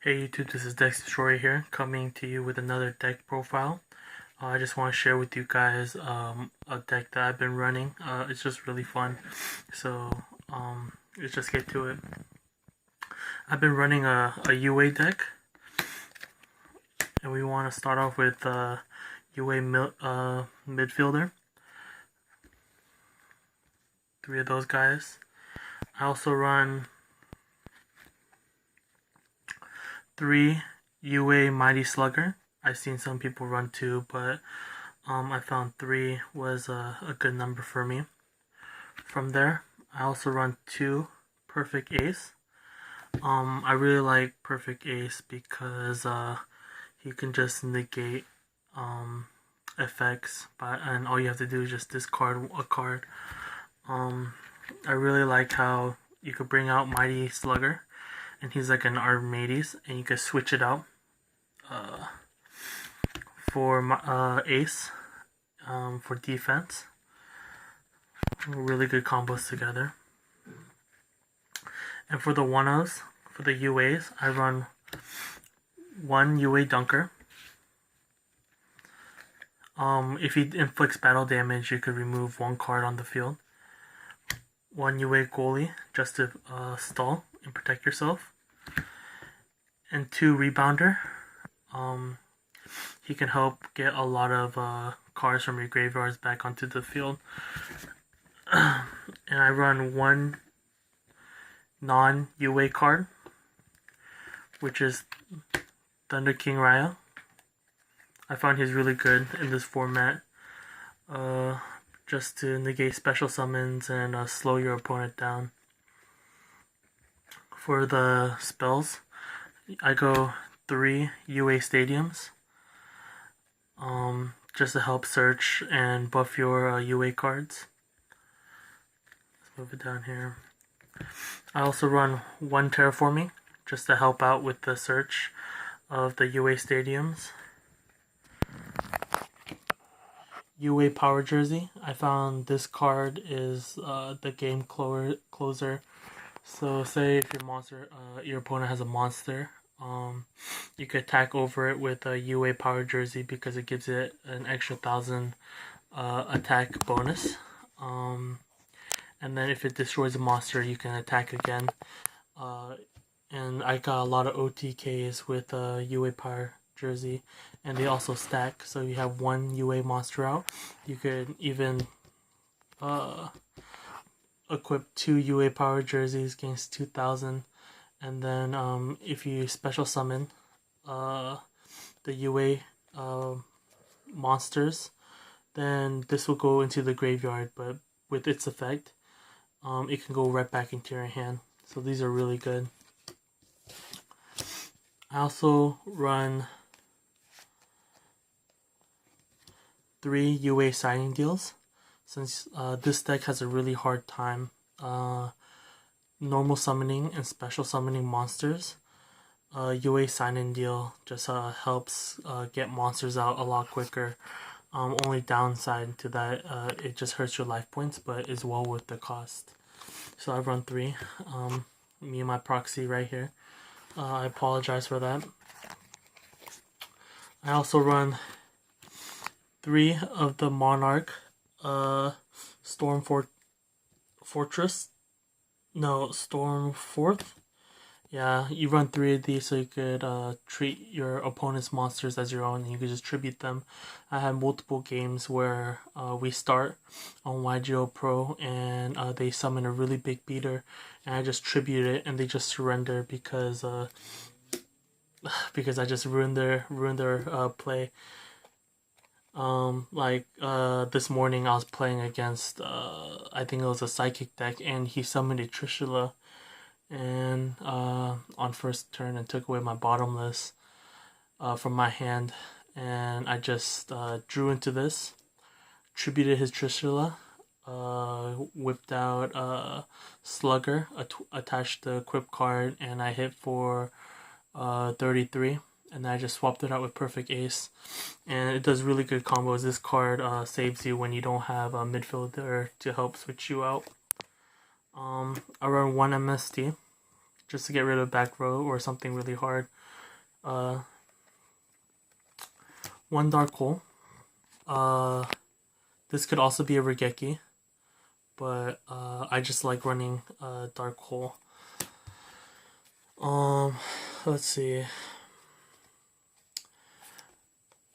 Hey YouTube, this is Dexter Shorey here, coming to you with another deck profile. I just want to share with you guys a deck that I've been running. It's just really fun, so let's just get to it. I've been running a UA deck, and we want to start off with UA midfielder. 3 of those guys. I also run 3 UA Mighty Slugger. I've seen some people run 2, but I found 3 was a good number for me. From there, I also run 2 Perfect Ace. I really like Perfect Ace because he can just negate effects, and all you have to do is just discard a card. I really like how you could bring out Mighty Slugger, and he's like an Armades, and you could switch it out for Ace for defense. Really good combos together. And for the 1-0s, for the UAs, I run 1 UA Dunker. If he inflicts battle damage, you could remove 1 card on the field. 1 UA Goalie, just to stall and protect yourself. And 2 Rebounder. He can help get a lot of cards from your graveyards back onto the field. And I run 1 non-UA card, which is Thunder King Raya. I found he's really good in this format, just to negate special summons and slow your opponent down. For the spells, I go 3 UA Stadiums, just to help search and buff your UA cards. Let's move it down here. I also run 1 Terraforming, just to help out with the search of the UA Stadiums. UA Power Jersey. I found this card is the game closer. So say if your opponent has a monster, you could attack over it with a UA Power Jersey because it gives it an extra 1,000 attack bonus. And then if it destroys a monster, you can attack again. And I got a lot of OTKs with UA Power Jersey, and they also stack. So you have 1 UA monster out. You could even equip 2 UA Power Jerseys against 2,000. And then if you special summon the UA monsters, then this will go into the graveyard, but with its effect, it can go right back into your hand. So these are really good. I also run 3 UA signing deals, since this deck has a really hard time normal summoning and special summoning monsters. UA sign-in deal just helps get monsters out a lot quicker. Only downside to that, it just hurts your life points, but is well worth the cost. So I run 3. Me and my proxy right here. I apologize for that. I also run 3 of the Monarch Storm Fourth. Yeah, you run 3 of these so you could treat your opponent's monsters as your own, and you could just tribute them. I had multiple games where we start on YGO Pro, and they summon a really big beater, and I just tribute it, and they just surrender because I just ruined their play. This morning I was playing against I think it was a Psychic deck, and he summoned a Trishula and on first turn, and took away my bottomless from my hand, and I just drew into this, tributed his Trishula, whipped out Slugger, attached the equip card, and I hit for 33. And then I just swapped it out with Perfect Ace, and it does really good combos. This card saves you when you don't have a midfielder to help switch you out. I run 1 MST just to get rid of back row or something really hard. Uh, one Dark Hole. This could also be a Regeki, but I just like running Dark Hole. Let's see.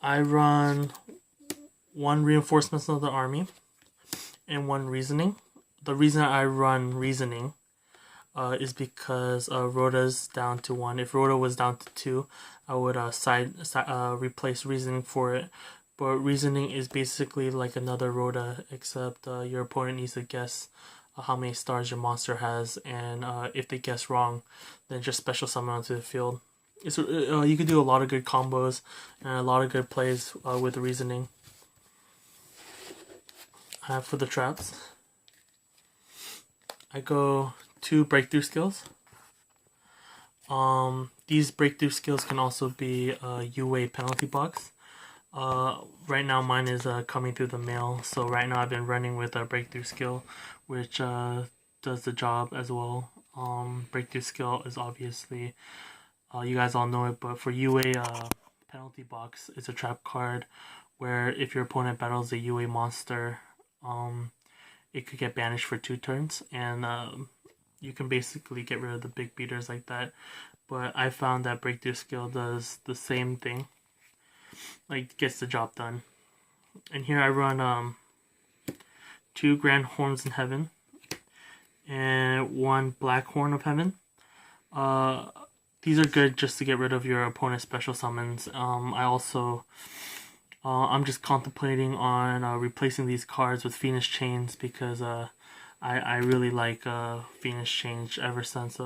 I run one Reinforcements of the Army and one Reasoning. The reason I run Reasoning is because Rhoda's down to 1. If Rhoda was down to 2, I would replace Reasoning for it. But Reasoning is basically like another Rhoda, except your opponent needs to guess how many stars your monster has, and if they guess wrong, then just special summon onto the field. You can do a lot of good combos and a lot of good plays with Reasoning. For the traps, I go 2 breakthrough skills. These breakthrough skills can also be UA penalty box. Right now mine is coming through the mail, so right now I've been running with a breakthrough skill, which does the job as well. Breakthrough skill is obviously, you guys all know it, but for UA penalty box, it's a trap card where if your opponent battles a UA monster, it could get banished for 2 turns, and you can basically get rid of the big beaters like that. But I found that breakthrough skill does the same thing, like gets the job done. And here I run 2 Grand Horns in Heaven and 1 Black Horn of Heaven. These are good just to get rid of your opponent's special summons. I'm just contemplating on replacing these cards with Phoenix Chains, because I really like Phoenix Chains ever since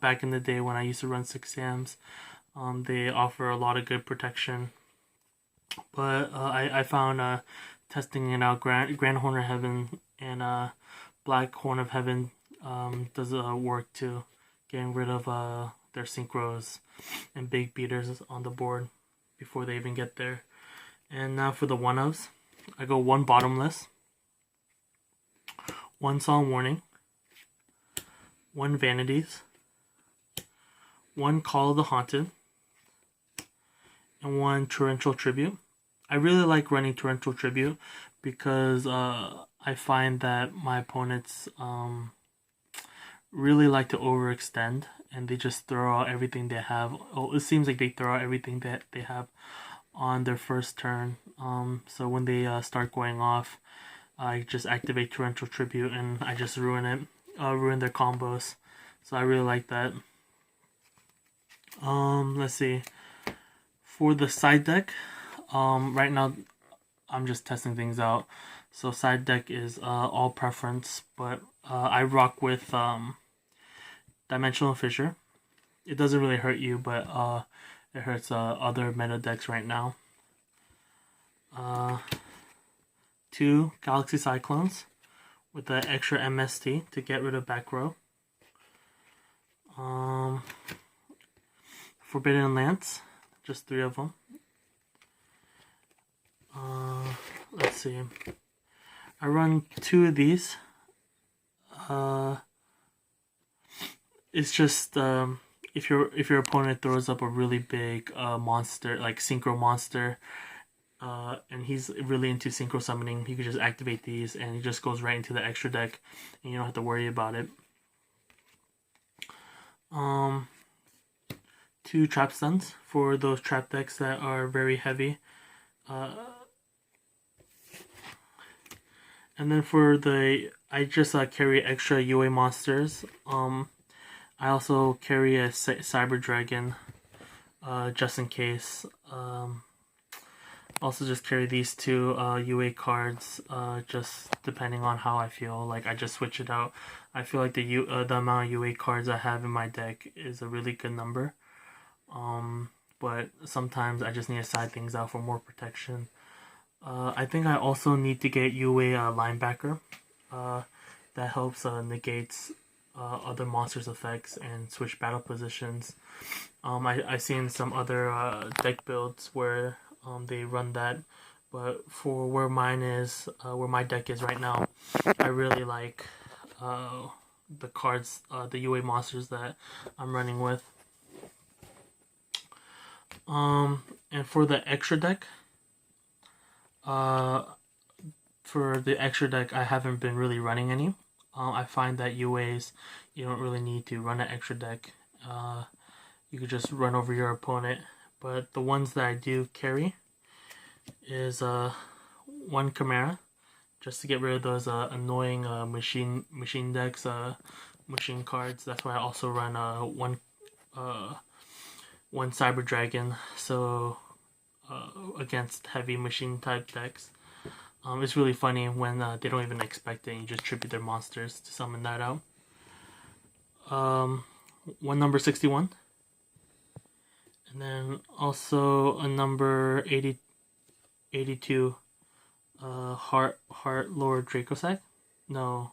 back in the day when I used to run 6 Sams. They offer a lot of good protection. But I found testing it out, Grand Horn of Heaven and Black Horn of Heaven does work too, getting rid of their synchros and big beaters on the board before they even get there. And now for the 1-ofs, I go 1 Bottomless, 1 Solemn Warning, 1 Vanities, 1 Call of the Haunted, and 1 Torrential Tribute. I really like running Torrential Tribute because I find that my opponents really like to overextend, and they just throw out everything they have. It seems like they throw out everything that they have on their first turn. So when they start going off, I just activate Torrential Tribute and I just ruin it, ruin their combos. So I really like that. Let's see. For the side deck, right now I'm just testing things out. So side deck is all preference, but I rock with Dimensional Fissure. It doesn't really hurt you, but it hurts other meta decks right now. 2 Galaxy Cyclones with the extra MST to get rid of back row. Forbidden Lance, just 3 of them. Let's see. I run 2 of these. It's just if your opponent throws up a really big monster, like Synchro Monster, and he's really into Synchro Summoning, you can just activate these and it just goes right into the extra deck and you don't have to worry about it. 2 Trap Stuns for those trap decks that are very heavy. And then for I just carry extra UA monsters. I also carry a Cyber Dragon, just in case. Also just carry these 2 UA cards, just depending on how I feel. Like I just switch it out. I feel like the amount of UA cards I have in my deck is a really good number. But sometimes I just need to side things out for more protection. I think I also need to get UA Linebacker. That helps negates other monsters' effects and switch battle positions. I've seen some other deck builds where they run that, but for where mine is, where my deck is right now, I really like the cards, the UA monsters that I'm running with. And for the extra deck, uh, I haven't been really running any. I find that UAs, you don't really need to run an extra deck. You could just run over your opponent. But the ones that I do carry is one Chimera, just to get rid of those annoying machine decks, machine cards. That's why I also run one Cyber Dragon, so against heavy machine type decks. It's really funny when they don't even expect it and you just tribute their monsters to summon that out. One number 61. And then also a number 82. Heart Lord Dracossack? No.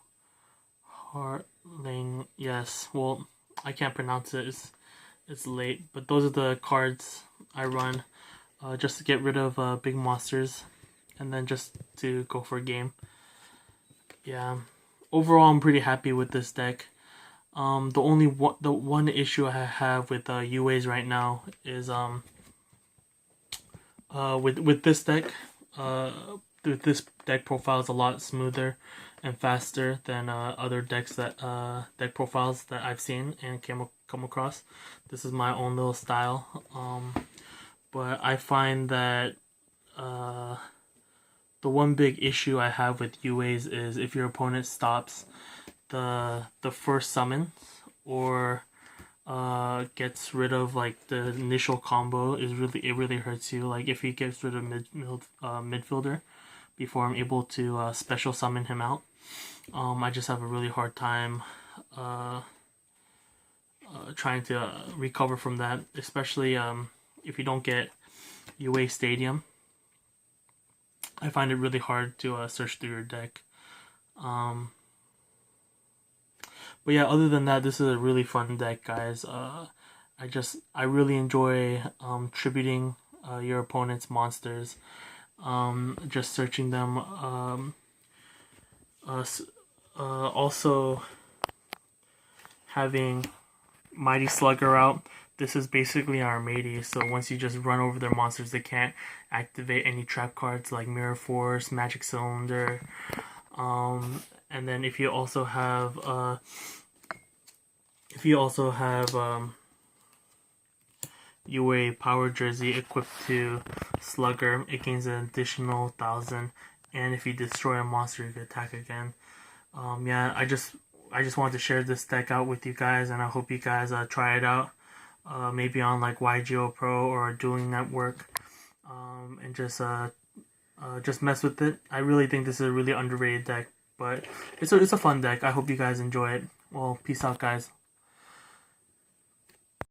Heartling, yes. Well, I can't pronounce it. It's late. But those are the cards I run just to get rid of big monsters. And then just to go for a game. Yeah. Overall, I'm pretty happy with this deck. The one issue I have with UAs right now is with this deck, this deck profile is a lot smoother and faster than other decks deck profiles that I've seen and come across. This is my own little style, but I find that the one big issue I have with UAs is if your opponent stops the first summons or gets rid of like the initial combo, it really hurts you. Like if he gets rid of midfielder before I'm able to special summon him out, I just have a really hard time trying to recover from that, especially if you don't get UA Stadium. I find it really hard to search through your deck. But yeah, other than that, this is a really fun deck, guys. I really enjoy tributing your opponent's monsters. Just searching them. Also having Mighty Slugger out. This is basically our Armades, so once you just run over their monsters, they can't activate any trap cards like Mirror Force, Magic Cylinder. And then if you also have UA Power Jersey equipped to Slugger, it gains an additional 1,000, and if you destroy a monster, you can attack again. Yeah, I just wanted to share this deck out with you guys, and I hope you guys try it out. Maybe on like YGO Pro or Dueling Network, and just mess with it. I really think this is a really underrated deck, but it's a fun deck. I hope you guys enjoy it. Well, peace out, guys.